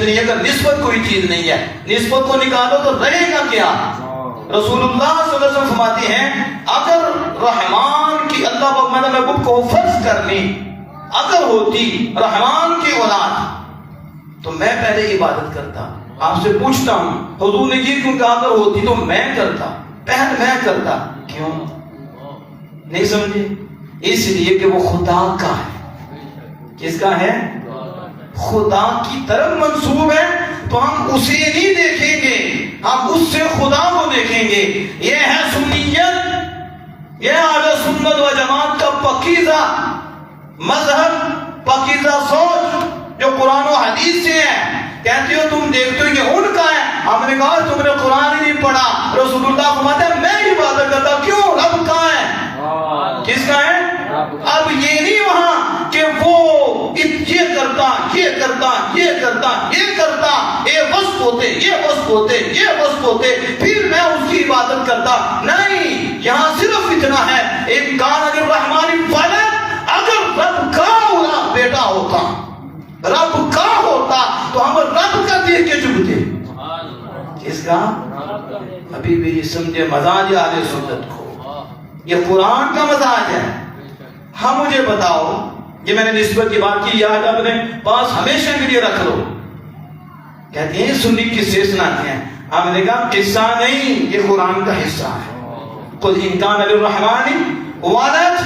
نہیں. اگر نسبت کوئی چیز نہیں ہے, نسبت کو نکالو تو رہے گا کیا؟ رسول اللہ صلی اللہ علیہ وسلم فرماتے ہیں اگر رحمان کی اللہ محبوب کو فرض کرنی اگر ہوتی رحمان کی اولاد تو میں پہلے عبادت کرتا. آپ سے پوچھتا ہوں حضور نے یہ کیوں کہا اگر ہوتی تو میں کرتا, پہل میں کرتا. کیوں نہیں سمجھے؟ اس لیے کہ وہ خدا کا ہے. کس کا ہے؟ خدا کی طرف منسوب ہے, تو ہم اسے نہیں دیکھیں گے, ہم اس سے خدا کو دیکھیں گے. یہ ہے سنیت, یہ اہل سنت و جماعت کا پاکیزہ مذہب, پاکیزہ سوچ جو قرآن و حدیث سے ہے. کہتے ہو تم دیکھتے ہو یہ ان کا ہے. ہم نے کہا تم نے قرآن ہی نہیں پڑھا. رسول اللہ فرماتے ہیں میں عبادت کرتا. کیوں؟ رب کا ہے. کس کا ہے؟ اب یہ نہیں وہاں کہ وہ یہ کرتا یہ کرتا یہ کرتا یہ کرتا, یہ وصف ہوتے یہ وصف ہوتے یہ وصف ہوتے پھر میں اس کی عبادت کرتا. نہیں, یہاں صرف اتنا ہے ایک کان اگر رحمانی ولد, اگر رب کا اولاد بیٹا ہوتا, رب کا ہوتا تو ہم رب کا دیکھ کے جھکتے. کس کا؟ ابھی بھی سمجھے مزاج اہل سنت کو, یہ قرآن کا مزاج ہے. ہاں مجھے بتاؤ, یہ میں نے نسبت کی بات کی, یاد اپنے پاس ہمیشہ کے لیے رکھ لو. کہتے ہیں سنی قصے سناتے ہیں. ہم نے کہا قصہ نہیں, یہ قرآن کا حصہ ہے. قل ان کان للرحمن ولد